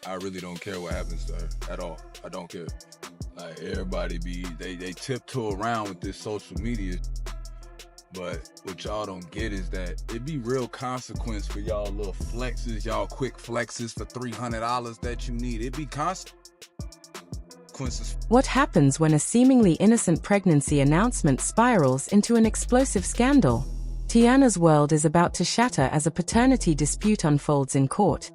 I really don't care what happens to her at all. I don't care. Like everybody they tiptoe around with this social media, but what y'all don't get is that it be real consequence for y'all little flexes, y'all quick flexes for $300 that you need. It be consequences. What happens when a seemingly innocent pregnancy announcement spirals into an explosive scandal? Teyana's world is about to shatter as a paternity dispute unfolds in court,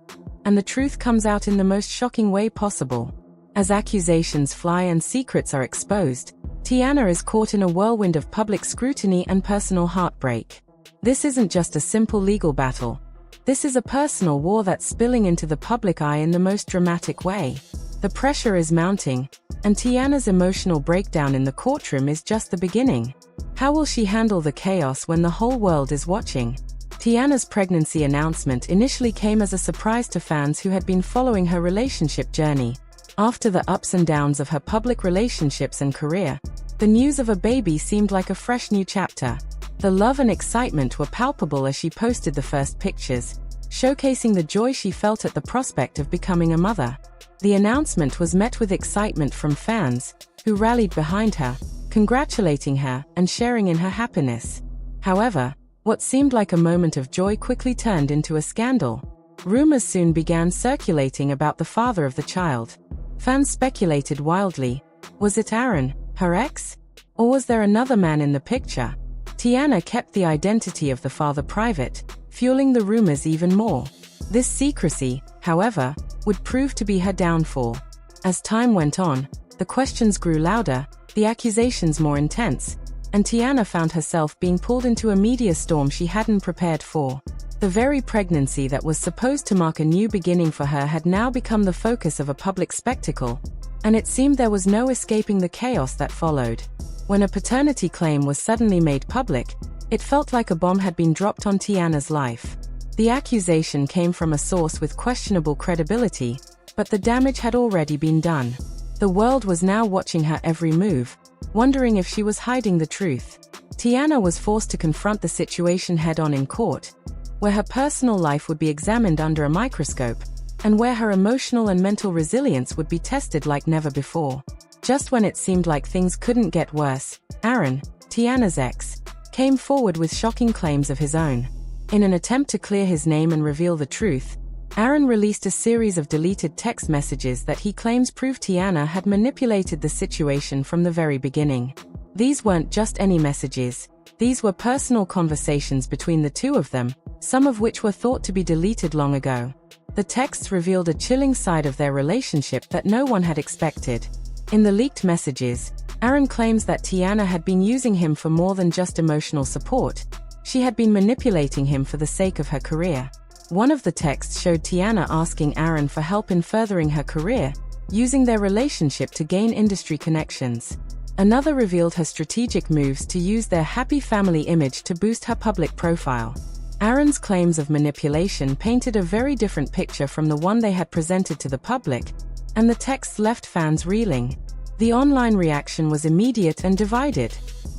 and the truth comes out in the most shocking way possible. As accusations fly and secrets are exposed, Teyana is caught in a whirlwind of public scrutiny and personal heartbreak. This isn't just a simple legal battle. This is a personal war that's spilling into the public eye in the most dramatic way. The pressure is mounting, and Teyana's emotional breakdown in the courtroom is just the beginning. How will she handle the chaos when the whole world is watching? Teyana's pregnancy announcement initially came as a surprise to fans who had been following her relationship journey. After the ups and downs of her public relationships and career, the news of a baby seemed like a fresh new chapter. The love and excitement were palpable as she posted the first pictures, showcasing the joy she felt at the prospect of becoming a mother. The announcement was met with excitement from fans, who rallied behind her, congratulating her and sharing in her happiness. However, what seemed like a moment of joy quickly turned into a scandal. Rumors soon began circulating about the father of the child. Fans speculated wildly. Was it Aaron, her ex? Or was there another man in the picture? Teyana kept the identity of the father private, fueling the rumors even more. This secrecy, however, would prove to be her downfall. As time went on, the questions grew louder, the accusations more intense, and Teyana found herself being pulled into a media storm she hadn't prepared for. The very pregnancy that was supposed to mark a new beginning for her had now become the focus of a public spectacle, and it seemed there was no escaping the chaos that followed. When a paternity claim was suddenly made public, it felt like a bomb had been dropped on Teyana's life. The accusation came from a source with questionable credibility, but the damage had already been done. The world was now watching her every move, wondering if she was hiding the truth. Teyana was forced to confront the situation head-on in court, where her personal life would be examined under a microscope, and where her emotional and mental resilience would be tested like never before. Just when it seemed like things couldn't get worse, Aaron, Teyana's ex, came forward with shocking claims of his own. In an attempt to clear his name and reveal the truth, Aaron released a series of deleted text messages that he claims prove Teyana had manipulated the situation from the very beginning. These weren't just any messages. These were personal conversations between the two of them, some of which were thought to be deleted long ago. The texts revealed a chilling side of their relationship that no one had expected. In the leaked messages, Aaron claims that Teyana had been using him for more than just emotional support. She had been manipulating him for the sake of her career. One of the texts showed Teyana asking Aaron for help in furthering her career, using their relationship to gain industry connections. Another revealed her strategic moves to use their happy family image to boost her public profile. Aaron's claims of manipulation painted a very different picture from the one they had presented to the public, and the texts left fans reeling. The online reaction was immediate and divided.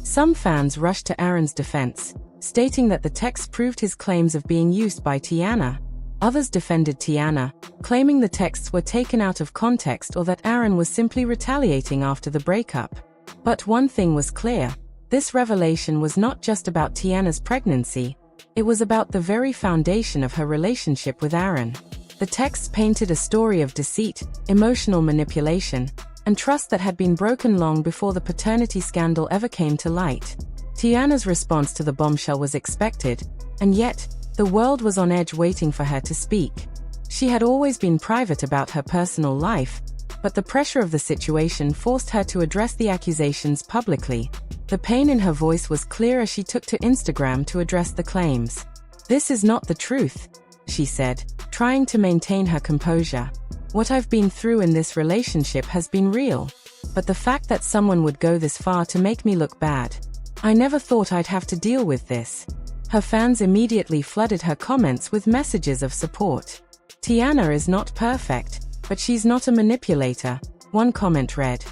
Some fans rushed to Aaron's defense, stating that the text proved his claims of being used by Teyana. Others defended Teyana, claiming the texts were taken out of context or that Aaron was simply retaliating after the breakup. But one thing was clear: this revelation was not just about Teyana's pregnancy, it was about the very foundation of her relationship with Aaron. The texts painted a story of deceit, emotional manipulation, and trust that had been broken long before the paternity scandal ever came to light. Teyana's response to the bombshell was expected, and yet, the world was on edge waiting for her to speak. She had always been private about her personal life, but the pressure of the situation forced her to address the accusations publicly. The pain in her voice was clear as she took to Instagram to address the claims. "This is not the truth," she said, trying to maintain her composure. "What I've been through in this relationship has been real. But the fact that someone would go this far to make me look bad. I never thought I'd have to deal with this." Her fans immediately flooded her comments with messages of support. "Teyana is not perfect, but she's not a manipulator," one comment read.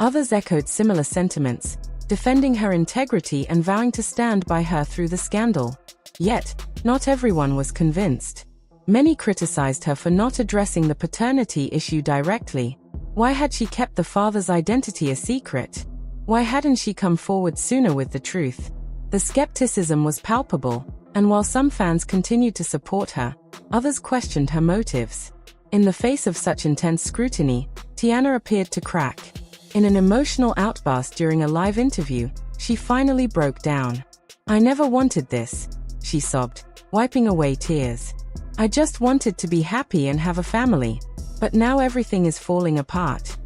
Others echoed similar sentiments, defending her integrity and vowing to stand by her through the scandal. Yet, not everyone was convinced. Many criticized her for not addressing the paternity issue directly. Why had she kept the father's identity a secret? Why hadn't she come forward sooner with the truth? The skepticism was palpable, and while some fans continued to support her, others questioned her motives. In the face of such intense scrutiny, Teyana appeared to crack. In an emotional outburst during a live interview, she finally broke down. "I never wanted this," she sobbed, wiping away tears. "I just wanted to be happy and have a family, but now everything is falling apart."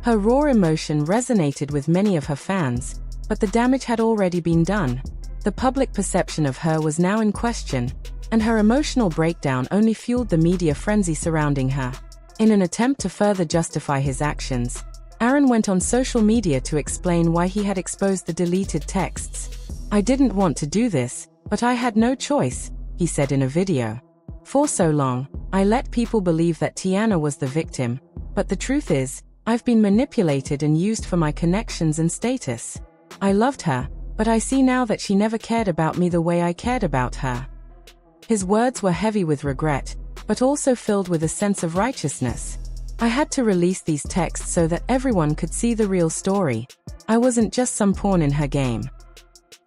Her raw emotion resonated with many of her fans, but the damage had already been done. The public perception of her was now in question, and her emotional breakdown only fueled the media frenzy surrounding her. In an attempt to further justify his actions, Aaron went on social media to explain why he had exposed the deleted texts. "I didn't want to do this, but I had no choice," he said in a video. "For so long, I let people believe that Teyana was the victim, but the truth is, I've been manipulated and used for my connections and status. I loved her, but I see now that she never cared about me the way I cared about her." His words were heavy with regret, but also filled with a sense of righteousness. "I had to release these texts so that everyone could see the real story. I wasn't just some pawn in her game."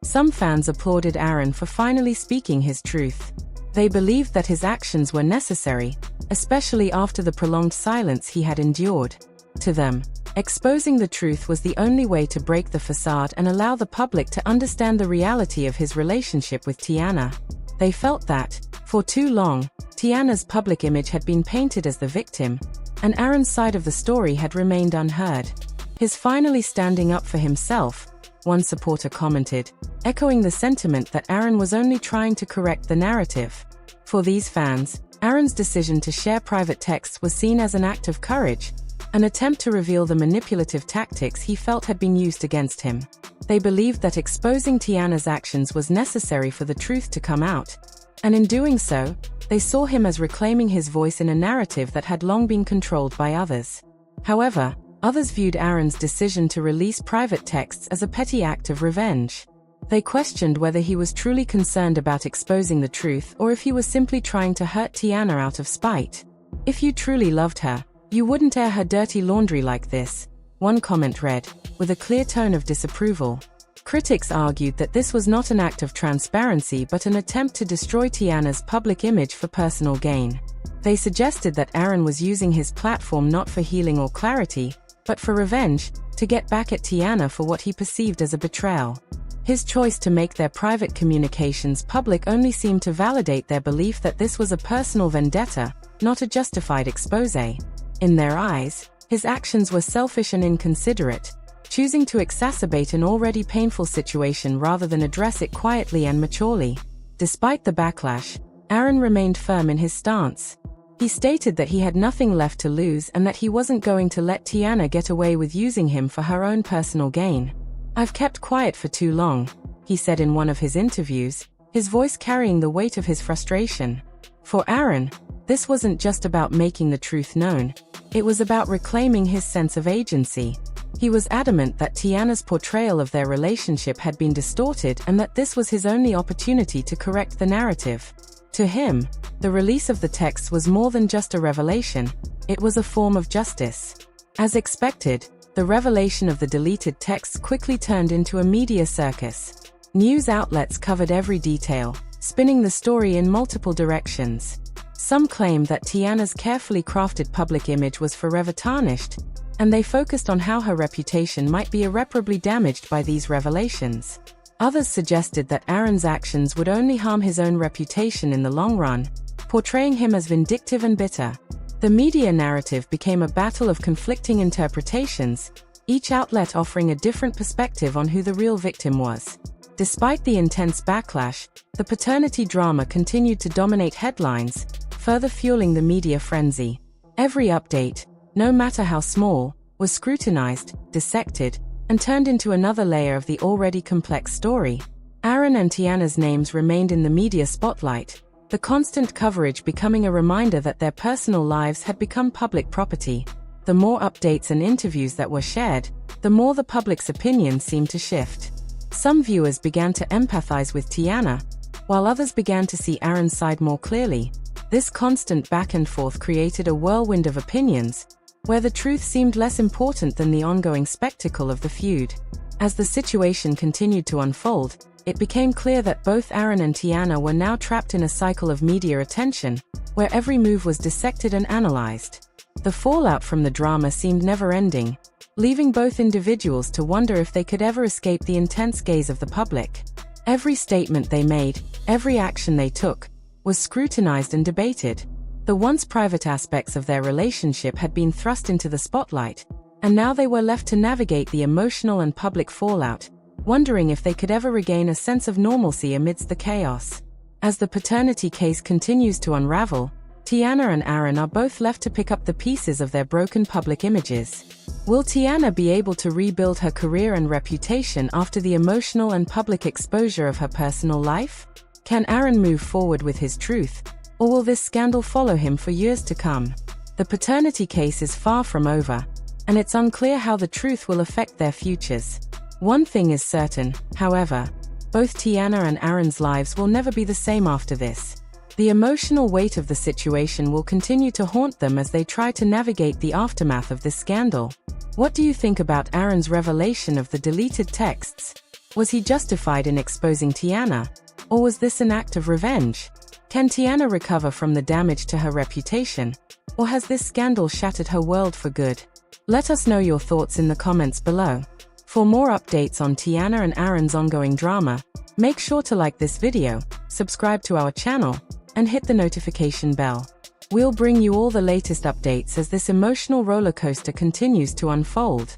Some fans applauded Aaron for finally speaking his truth. They believed that his actions were necessary, especially after the prolonged silence he had endured. To them, exposing the truth was the only way to break the facade and allow the public to understand the reality of his relationship with Teyana. They felt that, for too long, Teyana's public image had been painted as the victim, and Aaron's side of the story had remained unheard. His finally standing up for himself, one supporter commented, echoing the sentiment that Aaron was only trying to correct the narrative. For these fans, Aaron's decision to share private texts was seen as an act of courage, an attempt to reveal the manipulative tactics he felt had been used against him. They believed that exposing Teyana's actions was necessary for the truth to come out, and in doing so, they saw him as reclaiming his voice in a narrative that had long been controlled by others. However, others viewed Aaron's decision to release private texts as a petty act of revenge. They questioned whether he was truly concerned about exposing the truth or if he was simply trying to hurt Teyana out of spite. "If you truly loved her, you wouldn't air her dirty laundry like this," one comment read, with a clear tone of disapproval. Critics argued that this was not an act of transparency but an attempt to destroy Teyana's public image for personal gain. They suggested that Aaron was using his platform not for healing or clarity, but for revenge, to get back at Teyana for what he perceived as a betrayal. His choice to make their private communications public only seemed to validate their belief that this was a personal vendetta, not a justified expose. In their eyes, his actions were selfish and inconsiderate, choosing to exacerbate an already painful situation rather than address it quietly and maturely. Despite the backlash, Aaron remained firm in his stance. He stated that he had nothing left to lose and that he wasn't going to let Teyana get away with using him for her own personal gain. "I've kept quiet for too long," he said in one of his interviews, his voice carrying the weight of his frustration. For Aaron, this wasn't just about making the truth known, it was about reclaiming his sense of agency. He was adamant that Teyana's portrayal of their relationship had been distorted and that this was his only opportunity to correct the narrative. To him, the release of the text was more than just a revelation, it was a form of justice. As expected, the revelation of the deleted texts quickly turned into a media circus. News outlets covered every detail, spinning the story in multiple directions. Some claimed that Teyana's carefully crafted public image was forever tarnished, and they focused on how her reputation might be irreparably damaged by these revelations. Others suggested that Aaron's actions would only harm his own reputation in the long run, portraying him as vindictive and bitter. The media narrative became a battle of conflicting interpretations, each outlet offering a different perspective on who the real victim was. Despite the intense backlash, the paternity drama continued to dominate headlines, further fueling the media frenzy. Every update, no matter how small, was scrutinized, dissected, and turned into another layer of the already complex story. Aaron and Teyana's names remained in the media spotlight, the constant coverage becoming a reminder that their personal lives had become public property. The more updates and interviews that were shared, the more the public's opinion seemed to shift. Some viewers began to empathize with Teyana, while others began to see Aaron's side more clearly. This constant back and forth created a whirlwind of opinions, where the truth seemed less important than the ongoing spectacle of the feud. As the situation continued to unfold, it became clear that both Aaron and Teyana were now trapped in a cycle of media attention, where every move was dissected and analyzed. The fallout from the drama seemed never-ending, leaving both individuals to wonder if they could ever escape the intense gaze of the public. Every statement they made, every action they took, was scrutinized and debated. The once private aspects of their relationship had been thrust into the spotlight, and now they were left to navigate the emotional and public fallout, wondering if they could ever regain a sense of normalcy amidst the chaos. As the paternity case continues to unravel, Teyana and Aaron are both left to pick up the pieces of their broken public images. Will Teyana be able to rebuild her career and reputation after the emotional and public exposure of her personal life? Can Aaron move forward with his truth, or will this scandal follow him for years to come? The paternity case is far from over, and it's unclear how the truth will affect their futures. One thing is certain, however, both Teyana and Aaron's lives will never be the same after this. The emotional weight of the situation will continue to haunt them as they try to navigate the aftermath of this scandal. What do you think about Aaron's revelation of the deleted texts? Was he justified in exposing Teyana, or was this an act of revenge? Can Teyana recover from the damage to her reputation, or has this scandal shattered her world for good? Let us know your thoughts in the comments below. For more updates on Teyana and Aaron's ongoing drama, make sure to like this video, subscribe to our channel, and hit the notification bell. We'll bring you all the latest updates as this emotional roller coaster continues to unfold.